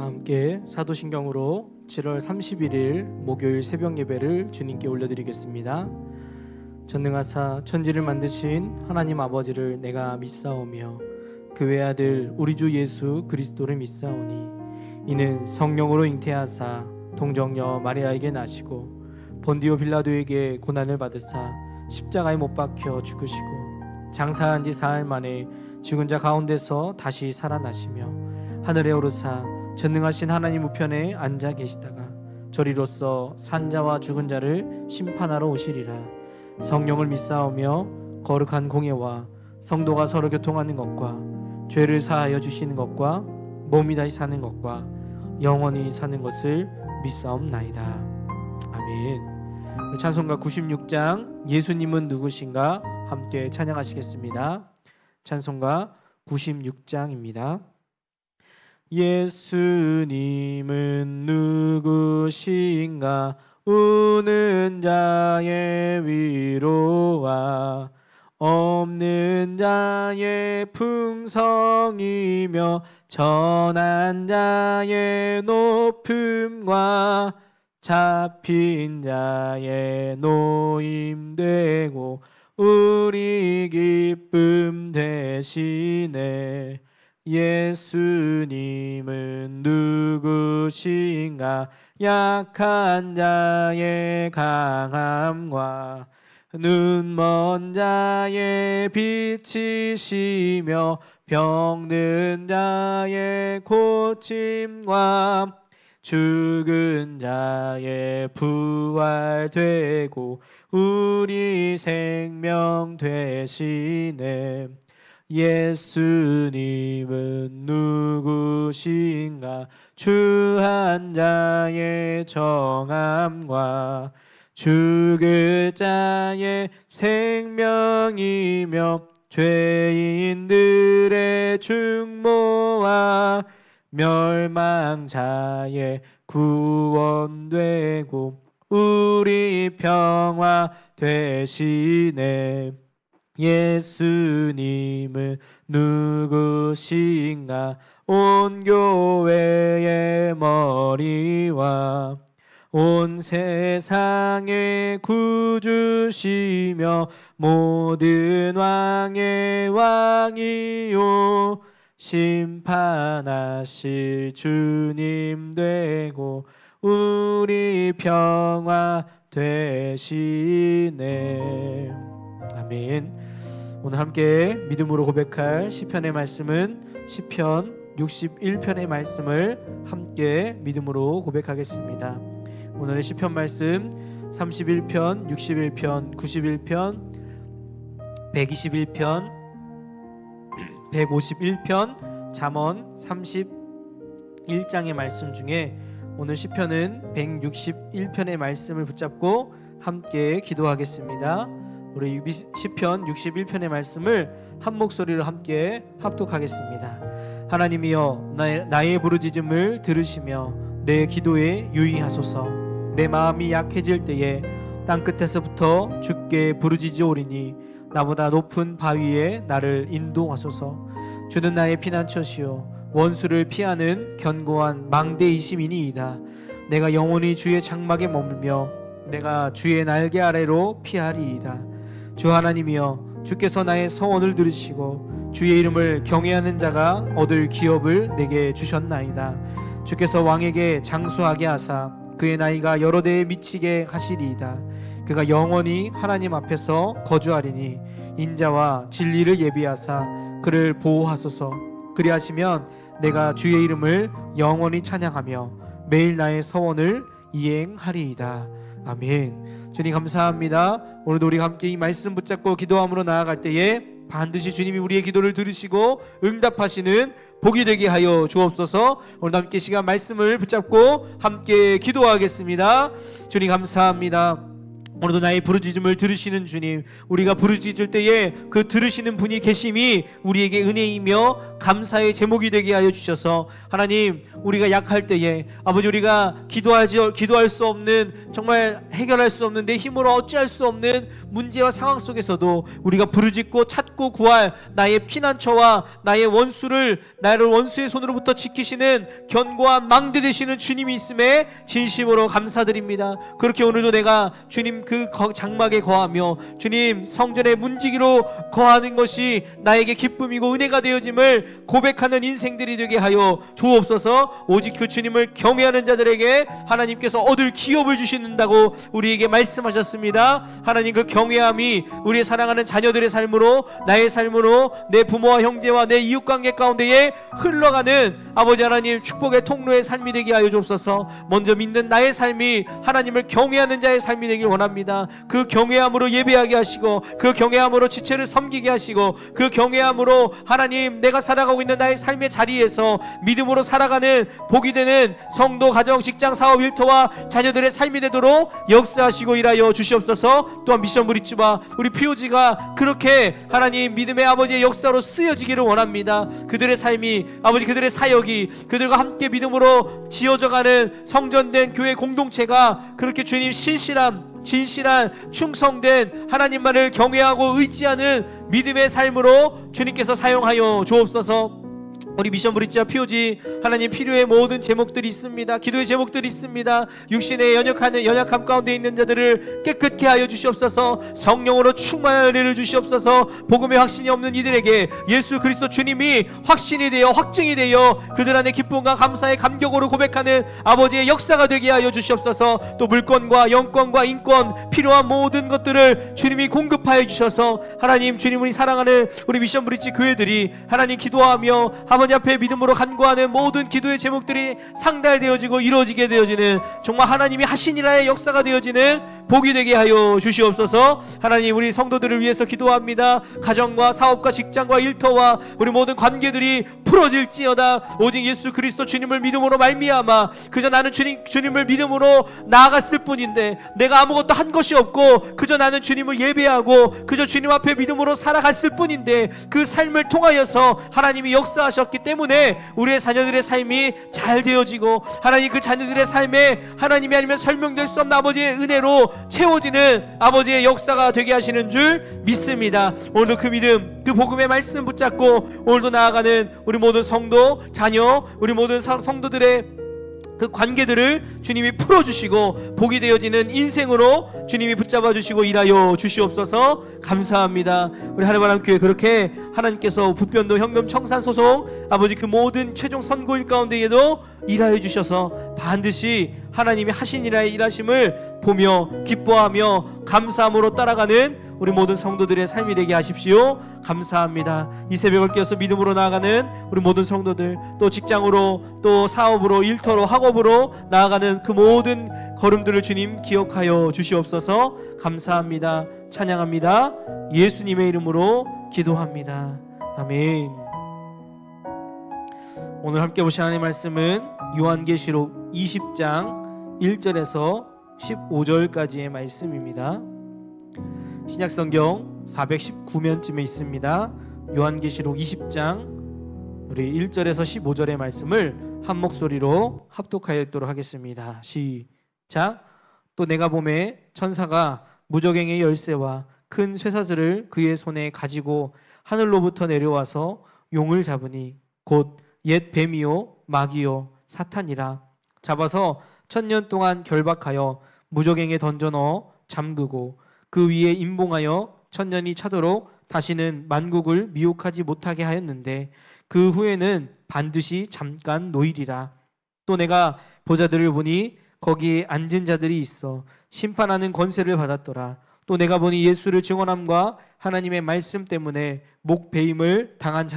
함께 사도신경으로 7월 31일 목요일 새벽 예배를 주님께 올려드리겠습니다. 전능하사 천지를 만드신 하나님 아버지를 내가 믿사오며 그 외아들 우리 주 예수 그리스도를 믿사오니 이는 성령으로 잉태하사 동정녀 마리아에게 나시고 본디오 빌라도에게 고난을 받으사 십자가에 못 박혀 죽으시고 장사한 지 사흘 만에 죽은 자 가운데서 다시 살아나시며 하늘에 오르사 전능하신 하나님 우편에 앉아 계시다가 저리로서 산자와 죽은 자를 심판하러 오시리라. 성령을 믿사오며 거룩한 공예와 성도가 서로 교통하는 것과 죄를 사하여 주시는 것과 몸이 다시 사는 것과 영원히 사는 것을 믿사옵나이다. 아멘. 찬송가 96장 예수님은 누구신가 함께 찬양하시겠습니다. 찬송가 96장입니다. 예수님은 누구신가 우는 자의 위로와 없는 자의 풍성이며 전한 자의 높음과 잡힌 자의 노임되고 우리 기쁨 되시네. 예수님은 누구신가 약한 자의 강함과 눈먼 자의 빛이시며 병든 자의 고침과 죽은 자의 부활되고 우리 생명 되시네. 예수님은 누구신가 주한 자의 정함과 죽을 자의 생명이며 죄인들의 중모와 멸망자의 구원되고 우리 평화 되시네. 예수님은 누구신가 온 교회의 머리와 온 세상의 구주시며 모든 왕의 왕이요 심판하실 주님 되고 우리 평화 되시네. 아멘. 오늘 함께 믿음으로 고백할 시편의 말씀은 시편 61편의 말씀을 함께 믿음으로 고백하겠습니다. 오늘의 시편 말씀 31편, 61편, 91편, 121편, 151편, 잠언 31장의 말씀 중에 오늘 시편은 161편의 말씀을 붙잡고 함께 기도하겠습니다. 우리 시편 61편의 말씀을 한 목소리로 함께 합독하겠습니다. 하나님이여 나의 부르짖음을 들으시며 내 기도에 유의하소서. 내 마음이 약해질 때에 땅끝에서부터 주께 부르짖으오리니 나보다 높은 바위에 나를 인도하소서. 주는 나의 피난처시요 원수를 피하는 견고한 망대이심이니이다. 내가 영원히 주의 장막에 머물며 내가 주의 날개 아래로 피하리이다. 주 하나님이여 주께서 나의 서원을 들으시고 주의 이름을 경외하는 자가 얻을 기업을 내게 주셨나이다. 주께서 왕에게 장수하게 하사 그의 나이가 여러 대에 미치게 하시리이다. 그가 영원히 하나님 앞에서 거주하리니 인자와 진리를 예비하사 그를 보호하소서. 그리하시면 내가 주의 이름을 영원히 찬양하며 매일 나의 서원을 이행하리이다. 아멘. 주님 감사합니다. 오늘도 우리가 함께 이 말씀 붙잡고 기도함으로 나아갈 때에 반드시 주님이 우리의 기도를 들으시고 응답하시는 복이 되게 하여 주옵소서. 오늘 함께 시간 말씀을 붙잡고 함께 기도하겠습니다. 주님 감사합니다. 오늘도 나의 부르짖음을 들으시는 주님, 우리가 부르짖을 때에 그 들으시는 분이 계심이 우리에게 은혜이며 감사의 제목이 되게 하여 주셔서 하나님, 우리가 약할 때에 아버지, 우리가 기도할 수 없는, 정말 해결할 수 없는, 내 힘으로 어찌할 수 없는 문제와 상황 속에서도 우리가 부르짖고 찾고 구할 나의 피난처와 나의 나를 원수의 손으로부터 지키시는 견고한 망대 되시는 주님이 있음에 진심으로 감사드립니다. 그렇게 오늘도 내가 주님 그 장막에 거하며 주님 성전의 문지기로 거하는 것이 나에게 기쁨이고 은혜가 되어짐을 고백하는 인생들이 되게 하여 주옵소서. 오직 그 주님을 경외하는 자들에게 하나님께서 얻을 기업을 주신다고 우리에게 말씀하셨습니다. 하나님, 그 경외함이 우리의 사랑하는 자녀들의 삶으로, 나의 삶으로, 내 부모와 형제와 내 이웃관계 가운데에 흘러가는 아버지 하나님 축복의 통로의 삶이 되게 하여 주옵소서. 먼저 믿는 나의 삶이 하나님을 경외하는 자의 삶이 되길 원합니다. 그 경외함으로 예배하게 하시고, 그 경외함으로 지체를 섬기게 하시고, 그 경외함으로 하나님, 내가 살아가고 있는 나의 삶의 자리에서 믿음으로 살아가는 복이 되는 성도, 가정, 직장, 사업, 일터와 자녀들의 삶이 되도록 역사하시고 일하여 주시옵소서. 또한 미션 브릿지와 우리 POG가 그렇게 하나님 믿음의 아버지의 역사로 쓰여지기를 원합니다. 그들의 삶이 아버지, 그들의 사역이 그들과 함께 믿음으로 지어져가는 성전된 교회 공동체가 그렇게 주님 진실한 충성된 하나님만을 경외하고 의지하는 믿음의 삶으로 주님께서 사용하여 주옵소서. 우리 미션 브릿지와 POG 하나님, 필요의 모든 제목들이 있습니다. 기도의 제목들이 있습니다. 육신의 연약함 가운데 있는 자들을 깨끗게 하여 주시옵소서. 성령으로 충만한 은혜를 주시옵소서. 복음의 확신이 없는 이들에게 예수 그리스도 주님이 확신이 되어 확증이 되어 그들 안에 기쁨과 감사의 감격으로 고백하는 아버지의 역사가 되게 하여 주시옵소서. 또 물권과 영권과 인권, 필요한 모든 것들을 주님이 공급하여 주셔서 하나님, 주님을 사랑하는 우리 미션 브릿지 교회들이 하나님 기도하며 아버지 앞에 믿음으로 간구하는 모든 기도의 제목들이 상달되어지고 이루어지게 되어지는, 정말 하나님이 하시니라의 역사가 되어지는 복이 되게 하여 주시옵소서. 하나님, 우리 성도들을 위해서 기도합니다. 가정과 사업과 직장과 일터와 우리 모든 관계들이 풀어질지어다. 오직 예수 그리스도 주님을 믿음으로 말미암아 그저 나는 주님을 믿음으로 나아갔을 뿐인데, 내가 아무것도 한 것이 없고 그저 나는 주님을 예배하고 그저 주님 앞에 믿음으로 살아갔을 뿐인데, 그 삶을 통하여서 하나님이 역사하셨기 때문에 우리의 자녀들의 삶이 잘 되어지고, 하나님 그 자녀들의 삶에 하나님이 아니면 설명될 수 없는 아버지의 은혜로 채워지는 아버지의 역사가 되게 하시는 줄 믿습니다. 오늘도 그 믿음, 그 복음의 말씀 붙잡고 오늘도 나아가는 우리 모든 성도, 자녀, 우리 모든 성도들의 그 관계들을 주님이 풀어주시고 복이 되어지는 인생으로 주님이 붙잡아 주시고 일하여 주시옵소서. 감사합니다. 우리 하늘바람교회 그렇게 하나님께서 부변도 현금 청산 소송 아버지 그 모든 최종 선고일 가운데에도 일하여 주셔서 반드시 하나님이 하신 일하심을 보며 기뻐하며 감사함으로 따라가는 우리 모든 성도들의 삶이 되게 하십시오. 감사합니다. 이 새벽을 깨어서 믿음으로 나아가는 우리 모든 성도들, 또 직장으로, 또 사업으로, 일터로, 학업으로 나아가는 그 모든 걸음들을 주님 기억하여 주시옵소서. 감사합니다. 찬양합니다. 예수님의 이름으로 기도합니다. 아멘. 오늘 함께 보실 하나님의 말씀은 요한계시록 20장 1절에서 15절까지의 말씀입니다. 신약성경 419면쯤에 있습니다. 요한계시록 20장 우리 1절에서 15절의 말씀을 한 목소리로 합독하여 읽도록 하겠습니다. 시작. 또 내가 보매 천사가 무저갱의 열쇠와 큰 쇠사슬을 그의 손에 가지고 하늘로부터 내려와서 용을 잡으니 곧 옛 뱀이요 마귀요 사탄이라. 잡아서 1000년 동안 결박하여 무저갱에 던져 넣어 잠그고 그 위에 임봉하여 1000년이 차도록 다시는 만국을 미혹하지 못하게 하였는데 그 후에는 반드시 잠깐 노일이라. 또 내가 보자들을 보니 거기에 앉은 자들이 있어 심판하는 권세를 받았더라. 또 내가 보니 예수를 증언함과 하나님의 말씀 때문에 목배임을 당한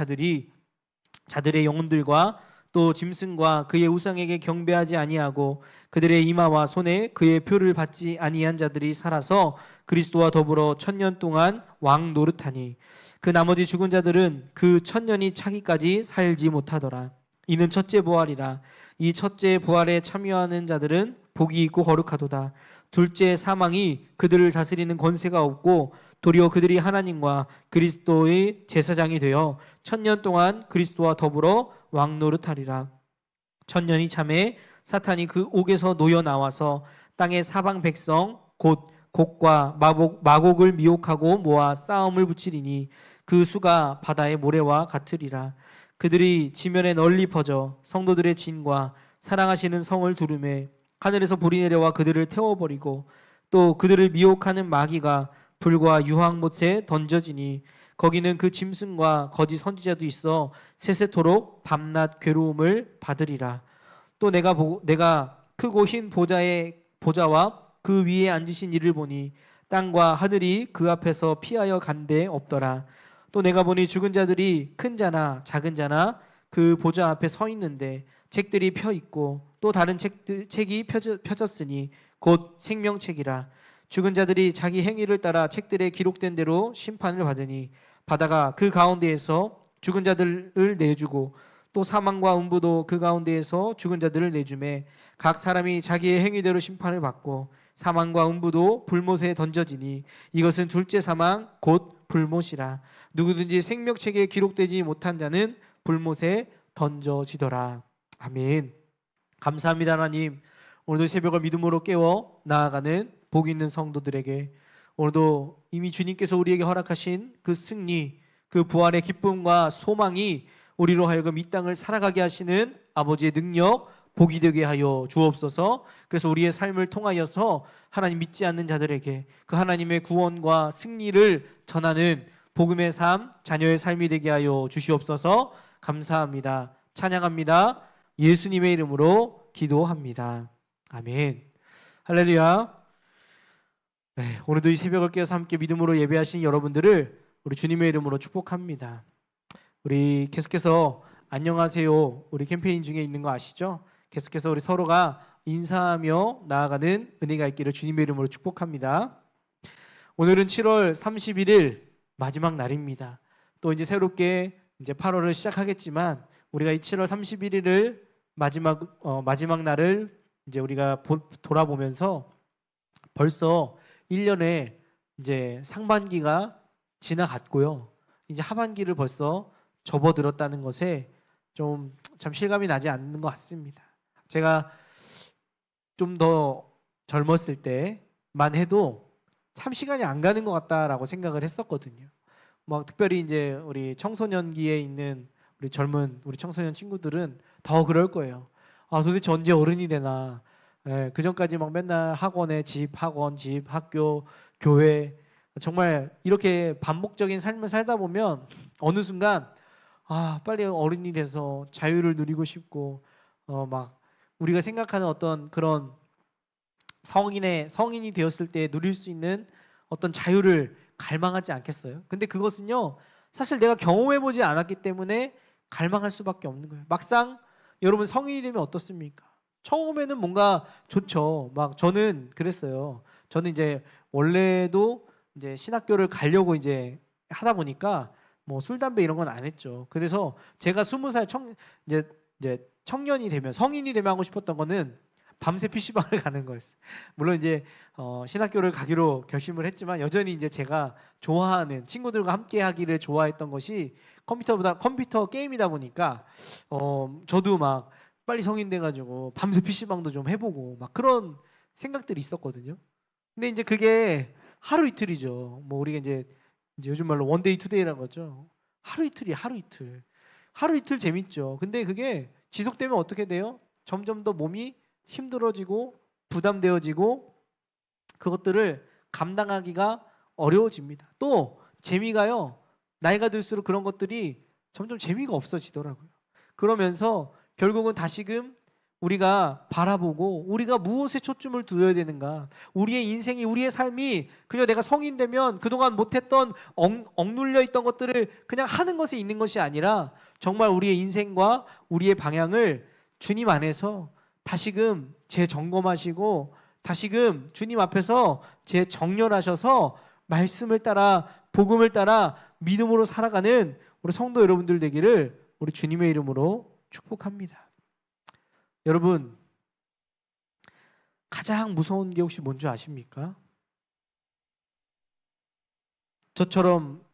자들의 영혼들과 또 짐승과 그의 우상에게 경배하지 아니하고 그들의 이마와 손에 그의 표를 받지 아니한 자들이 살아서 그리스도와 더불어 1000년 동안 왕 노릇하니 그 나머지 죽은 자들은 그 1000년이 차기까지 살지 못하더라. 이는 첫째 부활이라. 이 첫째 부활에 참여하는 자들은 복이 있고 거룩하도다. 둘째 사망이 그들을 다스리는 권세가 없고 도리어 그들이 하나님과 그리스도의 제사장이 되어 1000년 동안 그리스도와 더불어 왕노릇하리라. 1000년이 참에 사탄이 그 옥에서 놓여 나와서 땅의 사방 백성 곧 곡과 마곡을 미혹하고 모아 싸움을 붙이리니 그 수가 바다의 모래와 같으리라. 그들이 지면에 널리 퍼져 성도들의 진과 사랑하시는 성을 두르매 하늘에서 불이 내려와 그들을 태워버리고 또 그들을 미혹하는 마귀가 불과 유황못에 던져지니 거기는 그 짐승과 거짓 선지자도 있어 세세토록 밤낮 괴로움을 받으리라. 또 내가 크고 흰 보좌와 그 위에 앉으신 이를 보니 땅과 하늘이 그 앞에서 피하여 간데 없더라. 또 내가 보니 죽은 자들이 큰 자나 작은 자나 그 보좌 앞에 서 있는데 책들이 펴 있고 또 다른 책이 펴졌으니 곧 생명책이라. 죽은 자들이 자기 행위를 따라 책들에 기록된 대로 심판을 받으니 바다가 그 가운데에서 죽은 자들을 내주고 또 사망과 음부도 그 가운데에서 죽은 자들을 내주매 각 사람이 자기의 행위대로 심판을 받고 사망과 음부도 불못에 던져지니 이것은 둘째 사망 곧 불못이라. 누구든지 생명책에 기록되지 못한 자는 불못에 던져지더라. 아멘. 감사합니다. 하나님, 오늘도 새벽을 믿음으로 깨워 나아가는 복 있는 성도들에게 오늘도 이미 주님께서 우리에게 허락하신 그 승리, 그 부활의 기쁨과 소망이 우리로 하여금 이 땅을 살아가게 하시는 아버지의 능력, 복이 되게 하여 주옵소서. 그래서 우리의 삶을 통하여서 하나님 믿지 않는 자들에게 그 하나님의 구원과 승리를 전하는 복음의 삶, 자녀의 삶이 되게 하여 주시옵소서. 감사합니다. 찬양합니다. 예수님의 이름으로 기도합니다. 아멘. 할렐루야. 네, 오늘도 이 새벽을 깨어서 함께 믿음으로 예배하신 여러분들을 우리 주님의 이름으로 축복합니다. 우리 계속해서 안녕하세요 우리 캠페인 중에 있는 거 아시죠? 계속해서 우리 서로가 인사하며 나아가는 은혜가 있기를 주님의 이름으로 축복합니다. 오늘은 7월 31일 마지막 날입니다. 또 이제 새롭게 이제 8월을 시작하겠지만 우리가 이 7월 31일을 마지막 날을 이제 우리가 돌아보면서 벌써 1년에 이제 상반기가 지나갔고요. 이제 하반기를 벌써 접어들었다는 것에 좀 참 실감이 나지 않는 것 같습니다. 제가 좀 더 젊었을 때만 해도 참 시간이 안 가는 것 같다라고 생각을 했었거든요. 뭐 특별히 이제 우리 청소년기에 있는 우리 젊은 우리 청소년 친구들은 더 그럴 거예요. 아, 도대체 언제 어른이 되나. 예, 그 전까지 막 맨날 학원에 학원, 집, 학교, 교회 정말 이렇게 반복적인 삶을 살다 보면 어느 순간 빨리 어른이 돼서 자유를 누리고 싶고 막 우리가 생각하는 어떤 그런 성인이 되었을 때 누릴 수 있는 어떤 자유를 갈망하지 않겠어요? 근데 그것은요, 사실 내가 경험해보지 않았기 때문에 갈망할 수밖에 없는 거예요. 막상 여러분 성인이 되면 어떻습니까? 처음에는 뭔가 좋죠. 막 저는 그랬어요. 저는 이제 원래도 이제 신학교를 가려고 이제 하다 보니까 뭐 술 담배 이런 건 안 했죠. 그래서 제가 20살 이제 청년이 되면 성인이 되면 하고 싶었던 거는 밤새 PC방을 가는 거였어요. 물론 이제 신학교를 가기로 결심을 했지만 여전히 이제 제가 좋아하는 친구들과 함께 하기를 좋아했던 것이 컴퓨터 게임이다 보니까 저도 막 빨리 성인 돼가지고 밤새 PC방도 좀 해보고 막 그런 생각들이 있었거든요. 근데 이제 그게 하루 이틀이죠. 뭐 우리가 이제 요즘 말로 원데이 투데이라는 거죠. 하루 이틀 재밌죠. 근데 그게 지속되면 어떻게 돼요? 점점 더 몸이 힘들어지고 부담되어지고 그것들을 감당하기가 어려워집니다. 또 재미가요, 나이가 들수록 그런 것들이 점점 재미가 없어지더라고요. 그러면서 결국은 다시금 우리가 바라보고 우리가 무엇에 초점을 두어야 되는가, 우리의 인생이, 우리의 삶이 그저 내가 성인 되면 그동안 못했던 억눌려 있던 것들을 그냥 하는 것에 있는 것이 아니라 정말 우리의 인생과 우리의 방향을 주님 안에서 다시금 재점검하시고 다시금 주님 앞에서 재정렬하셔서 말씀을 따라 복음을 따라 믿음으로 살아가는 우리 성도 여러분들 되기를 우리 주님의 이름으로 축복합니다. 여러분, 가장 무서운 게 혹시 뭔지 아십니까? 저처럼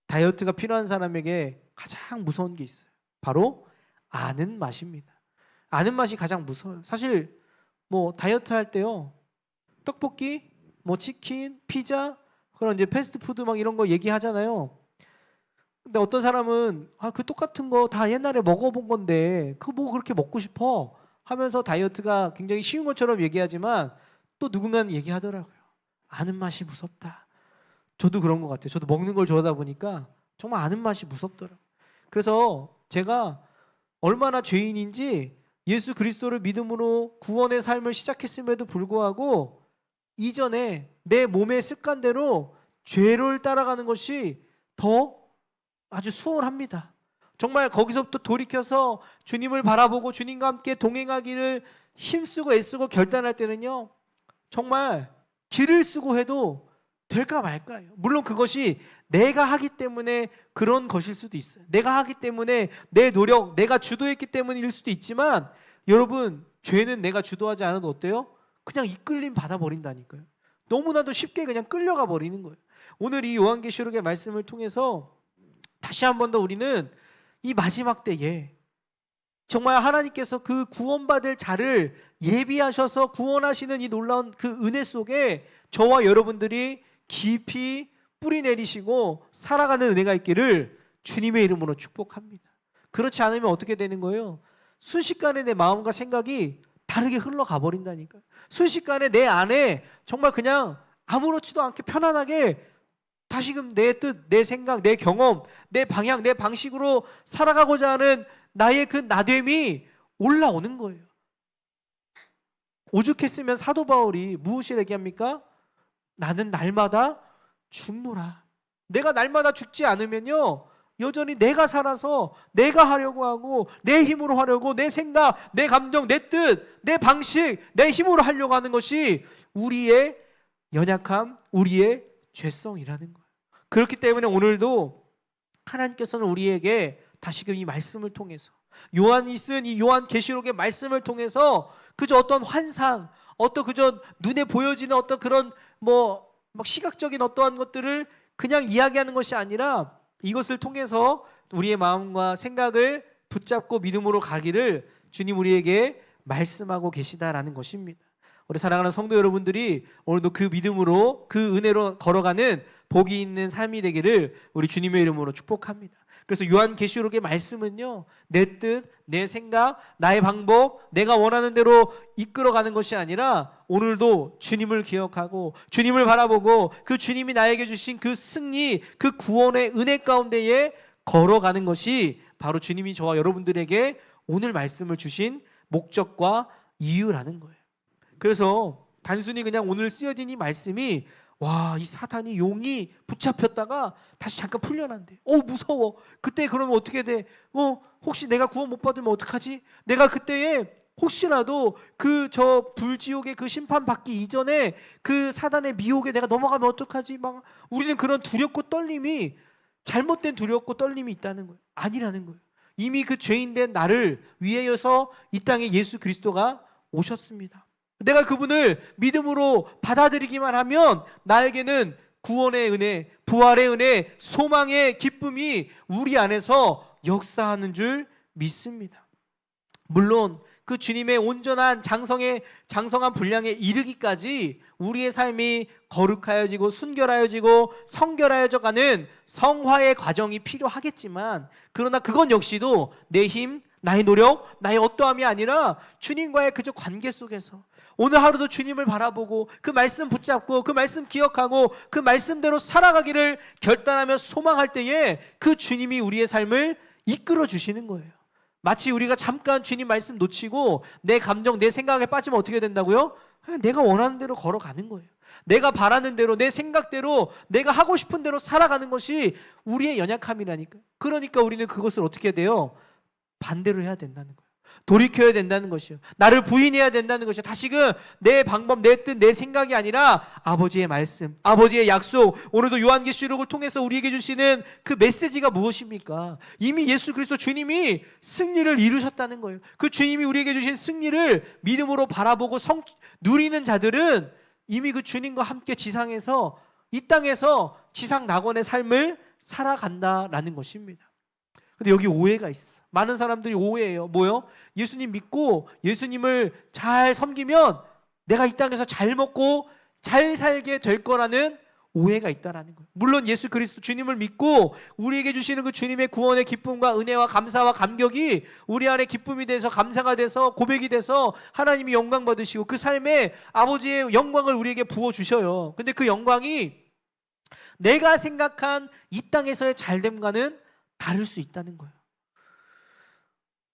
다이어트가 필요한 사람에게 가장 무서운 게 있어요. 바로 아는 맛입니다. 아는 맛이 가장 무서워요. 사실 뭐 다이어트 할 때요, 떡볶이, 뭐 치킨, 피자, 그런 이제 패스트푸드 막 이런 거 얘기하잖아요. 근데 어떤 사람은 그 똑같은 거 다 옛날에 먹어본 건데 그거 뭐 그렇게 먹고 싶어 하면서 다이어트가 굉장히 쉬운 것처럼 얘기하지만 또 누군가는 얘기하더라고요. 아는 맛이 무섭다. 저도 그런 것 같아요. 저도 먹는 걸 좋아하다 보니까 정말 아는 맛이 무섭더라고요. 그래서 제가 얼마나 죄인인지 예수 그리스도를 믿음으로 구원의 삶을 시작했음에도 불구하고 이전에 내 몸의 습관대로 죄를 따라가는 것이 더 아주 수월합니다. 정말 거기서부터 돌이켜서 주님을 바라보고 주님과 함께 동행하기를 힘쓰고 애쓰고 결단할 때는요, 정말 길을 쓰고 해도 될까 말까요. 물론 그것이 내가 하기 때문에 그런 것일 수도 있어요. 내가 하기 때문에 내 노력, 내가 주도했기 때문일 수도 있지만 여러분, 죄는 내가 주도하지 않아도 어때요? 그냥 이끌림 받아버린다니까요. 너무나도 쉽게 그냥 끌려가 버리는 거예요. 오늘 이 요한계시록의 말씀을 통해서 다시 한 번 더 우리는 이 마지막 때에 정말 하나님께서 그 구원받을 자를 예비하셔서 구원하시는 이 놀라운 그 은혜 속에 저와 여러분들이 깊이 뿌리 내리시고 살아가는 은혜가 있기를 주님의 이름으로 축복합니다. 그렇지 않으면 어떻게 되는 거예요? 순식간에 내 마음과 생각이 다르게 흘러가 버린다니까요. 순식간에 내 안에 정말 그냥 아무렇지도 않게 편안하게 다시금 내 뜻, 내 생각, 내 경험, 내 방향, 내 방식으로 살아가고자 하는 나의 그 나됨이 올라오는 거예요. 오죽했으면 사도 바울이 무엇을 얘기합니까? 나는 날마다 죽노라. 내가 날마다 죽지 않으면요, 여전히 내가 살아서 내가 하려고 하고 내 힘으로 하려고 내 생각, 내 감정, 내 뜻, 내 방식, 내 힘으로 하려고 하는 것이 우리의 연약함, 우리의 죄성이라는 거예요. 그렇기 때문에 오늘도 하나님께서는 우리에게 다시금 이 말씀을 통해서 요한이 쓴 이 요한계시록의 말씀을 통해서 그저 어떤 환상, 어떤 그저 눈에 보여지는 어떤 그런 막 시각적인 어떠한 것들을 그냥 이야기하는 것이 아니라 이것을 통해서 우리의 마음과 생각을 붙잡고 믿음으로 가기를 주님 우리에게 말씀하고 계시다라는 것입니다. 우리 사랑하는 성도 여러분들이 오늘도 그 믿음으로 그 은혜로 걸어가는 복이 있는 삶이 되기를 우리 주님의 이름으로 축복합니다. 그래서 요한계시록의 말씀은요, 내 뜻, 내 생각, 나의 방법, 내가 원하는 대로 이끌어가는 것이 아니라 오늘도 주님을 기억하고 주님을 바라보고 그 주님이 나에게 주신 그 승리, 그 구원의 은혜 가운데에 걸어가는 것이 바로 주님이 저와 여러분들에게 오늘 말씀을 주신 목적과 이유라는 거예요. 그래서 단순히 그냥 오늘 쓰여진 이 말씀이 이 사탄이 용이 붙잡혔다가 다시 잠깐 풀려난대. 무서워. 그때 그러면 어떻게 돼? 혹시 내가 구원 못 받으면 어떡하지? 내가 그때에 혹시라도 저 불지옥의 그 심판 받기 이전에 그 사단의 미혹에 내가 넘어가면 어떡하지? 막 우리는 그런 두렵고 떨림이 잘못된 두렵고 떨림이 있다는 거예요. 아니라는 거예요. 이미 그 죄인된 나를 위하여서 이 땅에 예수 그리스도가 오셨습니다. 내가 그분을 믿음으로 받아들이기만 하면 나에게는 구원의 은혜, 부활의 은혜, 소망의 기쁨이 우리 안에서 역사하는 줄 믿습니다. 물론 그 주님의 온전한 장성한 분량에 이르기까지 우리의 삶이 거룩하여지고 순결하여지고 성결하여져 가는 성화의 과정이 필요하겠지만, 그러나 그건 역시도 내 힘, 나의 노력, 나의 어떠함이 아니라 주님과의 그저 관계 속에서 오늘 하루도 주님을 바라보고 그 말씀 붙잡고 그 말씀 기억하고 그 말씀대로 살아가기를 결단하며 소망할 때에 그 주님이 우리의 삶을 이끌어 주시는 거예요. 마치 우리가 잠깐 주님 말씀 놓치고 내 감정, 내 생각에 빠지면 어떻게 된다고요? 내가 원하는 대로 걸어가는 거예요. 내가 바라는 대로, 내 생각대로, 내가 하고 싶은 대로 살아가는 것이 우리의 연약함이라니까요. 그러니까 우리는 그것을 어떻게 돼요? 반대로 해야 된다는 거예요. 돌이켜야 된다는 것이요. 나를 부인해야 된다는 것이요. 다시금 내 방법, 내 뜻, 내 생각이 아니라 아버지의 말씀, 아버지의 약속, 오늘도 요한계시록을 통해서 우리에게 주시는 그 메시지가 무엇입니까? 이미 예수 그리스도 주님이 승리를 이루셨다는 거예요. 그 주님이 우리에게 주신 승리를 믿음으로 바라보고 누리는 자들은 이미 그 주님과 함께 지상에서 이 땅에서 지상 낙원의 삶을 살아간다라는 것입니다. 근데 여기 오해가 있어. 많은 사람들이 오해해요. 뭐요? 예수님 믿고 예수님을 잘 섬기면 내가 이 땅에서 잘 먹고 잘 살게 될 거라는 오해가 있다라는 거예요. 물론 예수 그리스도 주님을 믿고 우리에게 주시는 그 주님의 구원의 기쁨과 은혜와 감사와 감격이 우리 안에 기쁨이 돼서 감사가 돼서 고백이 돼서 하나님이 영광 받으시고 그 삶에 아버지의 영광을 우리에게 부어주셔요. 근데 그 영광이 내가 생각한 이 땅에서의 잘됨과는 다를 수 있다는 거예요.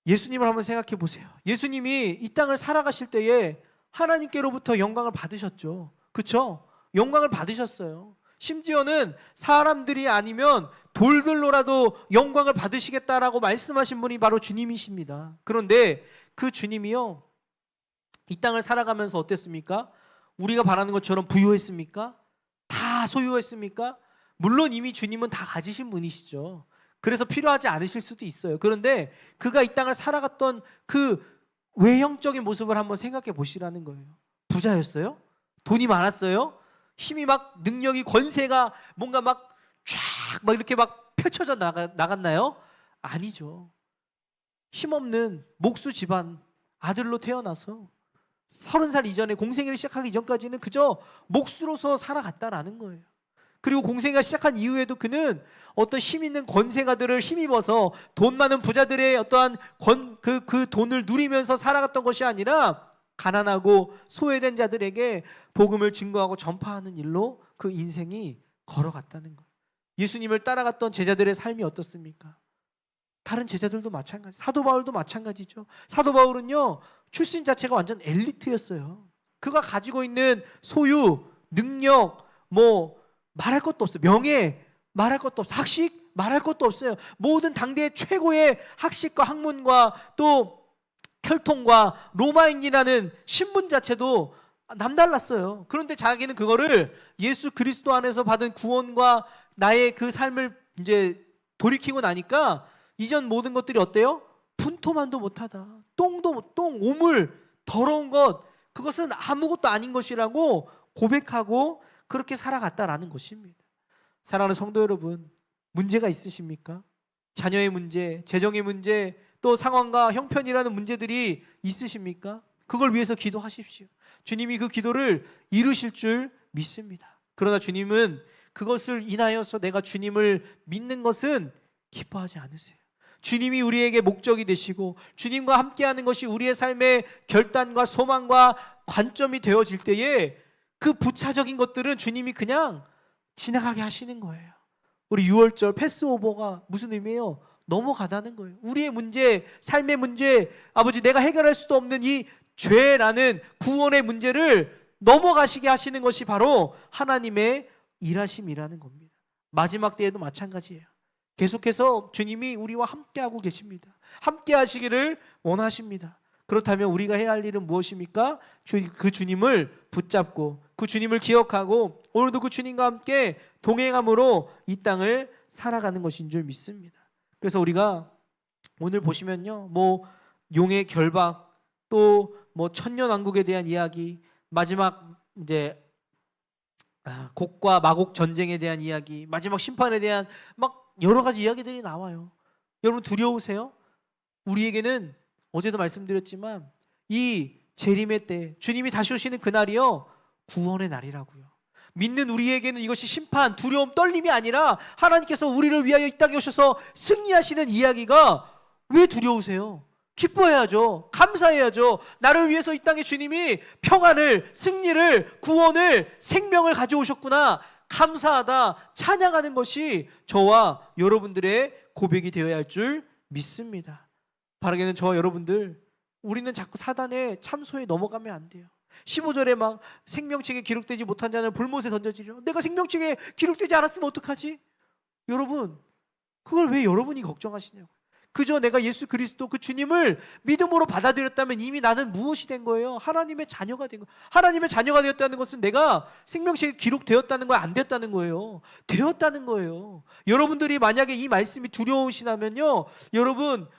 예수님을 한번 생각해 보세요. 예수님이 이 땅을 살아가실 때에 하나님께로부터 영광을 받으셨죠. 그렇죠? 영광을 받으셨어요. 심지어는 사람들이 아니면 돌들로라도 영광을 받으시겠다라고 말씀하신 분이 바로 주님이십니다. 그런데 그 주님이요, 이 땅을 살아가면서 어땠습니까? 우리가 바라는 것처럼 부유했습니까? 다 소유했습니까? 물론 이미 주님은 다 가지신 분이시죠. 그래서 필요하지 않으실 수도 있어요. 그런데 그가 이 땅을 살아갔던 그 외형적인 모습을 한번 생각해 보시라는 거예요. 부자였어요? 돈이 많았어요? 힘이 막 능력이 권세가 뭔가 막 쫙 막 이렇게 막 펼쳐져 나갔나요? 아니죠. 힘없는 목수 집안 아들로 태어나서 30살 이전에 공생애를 시작하기 이전까지는 그저 목수로서 살아갔다라는 거예요. 그리고 공생애가 시작한 이후에도 그는 어떤 힘 있는 권세가들을 힘입어서 돈 많은 부자들의 어떠한 그 돈을 누리면서 살아갔던 것이 아니라 가난하고 소외된 자들에게 복음을 증거하고 전파하는 일로 그 인생이 걸어갔다는 거예요. 예수님을 따라갔던 제자들의 삶이 어떻습니까? 다른 제자들도 마찬가지, 사도 바울도 마찬가지죠. 사도 바울은요, 출신 자체가 완전 엘리트였어요. 그가 가지고 있는 소유, 능력, 뭐 말할 것도 없어요. 명예 말할 것도 없어요. 학식 말할 것도 없어요. 모든 당대의 최고의 학식과 학문과 또 혈통과 로마인이라는 신분 자체도 남달랐어요. 그런데 자기는 그거를 예수 그리스도 안에서 받은 구원과 나의 그 삶을 이제 돌이키고 나니까 이전 모든 것들이 어때요? 분토만도 못하다. 똥, 오물, 더러운 것, 그것은 아무것도 아닌 것이라고 고백하고 그렇게 살아갔다라는 것입니다. 사랑하는 성도 여러분, 문제가 있으십니까? 자녀의 문제, 재정의 문제, 또 상황과 형편이라는 문제들이 있으십니까? 그걸 위해서 기도하십시오. 주님이 그 기도를 이루실 줄 믿습니다. 그러나 주님은 그것을 인하여서 내가 주님을 믿는 것은 기뻐하지 않으세요. 주님이 우리에게 목적이 되시고 주님과 함께하는 것이 우리의 삶의 결단과 소망과 관점이 되어질 때에 그 부차적인 것들은 주님이 그냥 지나가게 하시는 거예요. 우리 6월절 패스오버가 무슨 의미예요? 넘어가다는 거예요. 우리의 문제, 삶의 문제, 아버지 내가 해결할 수도 없는 이 죄라는 구원의 문제를 넘어가시게 하시는 것이 바로 하나님의 일하심이라는 겁니다. 마지막 때에도 마찬가지예요. 계속해서 주님이 우리와 함께하고 계십니다. 함께 하시기를 원하십니다. 그렇다면 우리가 해야 할 일은 무엇입니까? 그 주님을 붙잡고 그 주님을 기억하고 오늘도 그 주님과 함께 동행함으로 이 땅을 살아가는 것인 줄 믿습니다. 그래서 우리가 오늘 보시면요, 뭐 용의 결박, 또 뭐 천년왕국에 대한 이야기, 마지막 이제 곡과 마곡 전쟁에 대한 이야기, 마지막 심판에 대한 막 여러 가지 이야기들이 나와요. 여러분 두려우세요? 우리에게는 어제도 말씀드렸지만 이 재림의 때 주님이 다시 오시는 그날이요, 구원의 날이라고요. 믿는 우리에게는 이것이 심판, 두려움, 떨림이 아니라 하나님께서 우리를 위하여 이 땅에 오셔서 승리하시는 이야기가 왜 두려우세요? 기뻐해야죠. 감사해야죠. 나를 위해서 이 땅에 주님이 평안을, 승리를, 구원을, 생명을 가져오셨구나. 감사하다, 찬양하는 것이 저와 여러분들의 고백이 되어야 할 줄 믿습니다. 바라기는 저와 여러분들, 우리는 자꾸 사단의 참소에 넘어가면 안 돼요. 15절에 막 생명책에 기록되지 못한 자는 불못에 던져지려. 내가 생명책에 기록되지 않았으면 어떡하지? 여러분, 그걸 왜 여러분이 걱정하시냐고요. 그저 내가 예수 그리스도 그 주님을 믿음으로 받아들였다면 이미 나는 무엇이 된 거예요? 하나님의 자녀가 된 거예요. 하나님의 자녀가 되었다는 것은 내가 생명책에 기록되었다는 거예요? 안 되었다는 거예요? 되었다는 거예요. 여러분들이 만약에 이 말씀이 두려우시다면요,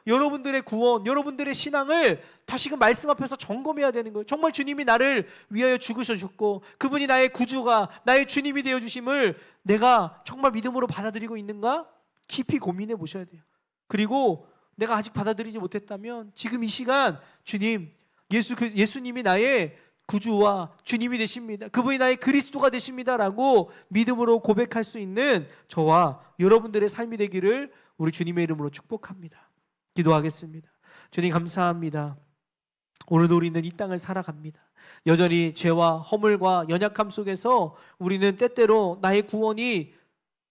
여러분들의 구원, 여러분들의 신앙을 다시금 말씀 앞에서 점검해야 되는 거예요. 정말 주님이 나를 위하여 죽으셨고 그분이 나의 구주가, 나의 주님이 되어주심을 내가 정말 믿음으로 받아들이고 있는가? 깊이 고민해 보셔야 돼요. 그리고 내가 아직 받아들이지 못했다면 지금 이 시간 주님, 예수님이 나의 구주와 주님이 되십니다. 그분이 나의 그리스도가 되십니다라고 믿음으로 고백할 수 있는 저와 여러분들의 삶이 되기를 우리 주님의 이름으로 축복합니다. 기도하겠습니다. 주님 감사합니다. 오늘도 우리는 이 땅을 살아갑니다. 여전히 죄와 허물과 연약함 속에서 우리는 때때로 나의 구원이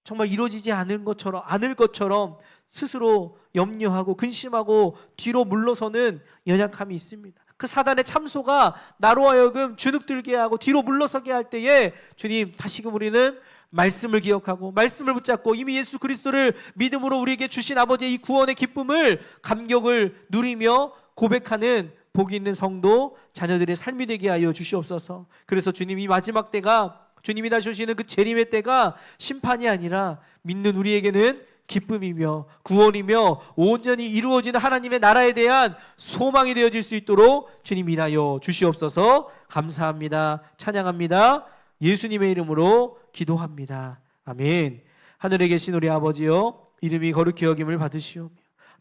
정말 이루어지지 않을 것처럼 스스로 염려하고 근심하고 뒤로 물러서는 연약함이 있습니다. 그 사단의 참소가 나로 하여금 주눅들게 하고 뒤로 물러서게 할 때에 주님, 다시금 우리는 말씀을 기억하고 말씀을 붙잡고 이미 예수 그리스도를 믿음으로 우리에게 주신 아버지의 이 구원의 기쁨을, 감격을 누리며 고백하는 복이 있는 성도, 자녀들의 삶이 되게 하여 주시옵소서. 그래서 주님, 이 마지막 때가, 주님이 다시 오시는 그 재림의 때가 심판이 아니라 믿는 우리에게는 기쁨이며 구원이며 온전히 이루어지는 하나님의 나라에 대한 소망이 되어질 수 있도록 주님 인하여 주시옵소서. 감사합니다. 찬양합니다. 예수님의 이름으로 기도합니다. 아멘. 하늘에 계신 우리 아버지여, 이름이 거룩히 여김을 받으시오며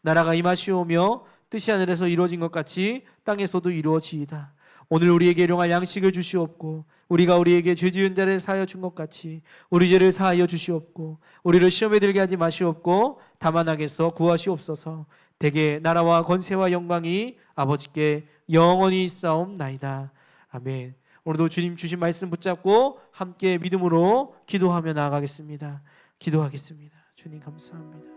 나라가 임하시오며 뜻이 하늘에서 이루어진 것 같이 땅에서도 이루어지이다. 오늘 우리에게 일용할 양식을 주시옵고 우리가 우리에게 죄 지은 자를 사하여 준 것 같이 우리 죄를 사하여 주시옵고 우리를 시험에 들게 하지 마시옵고 다만 악에서 구하시옵소서. 대개 나라와 권세와 영광이 아버지께 영원히 있사옵나이다. 아멘. 오늘도 주님 주신 말씀 붙잡고 함께 믿음으로 기도하며 나아가겠습니다. 기도하겠습니다. 주님 감사합니다.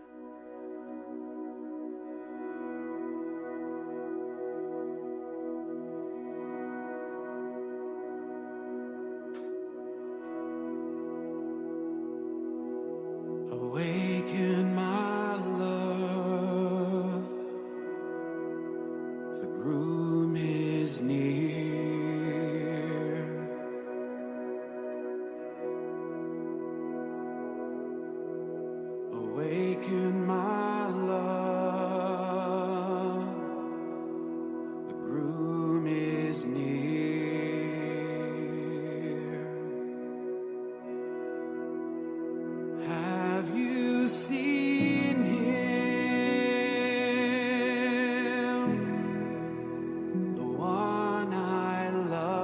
Awaken my love, the groom is near. Awaken my love, the groom is near. Have you seen him, the one I love?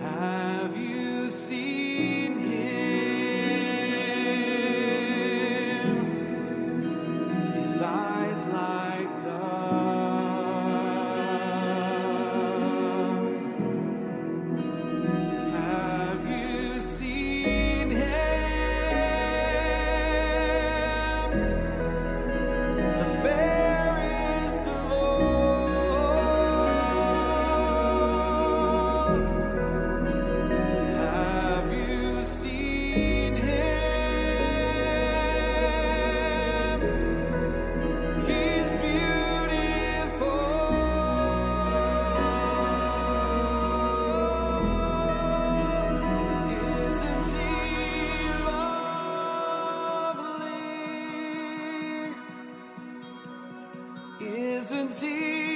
Have you seen him, his eyes like doves? Have you seen him, the fairest of all? Have you seen him? He's beautiful. Isn't he lovely? Isn't he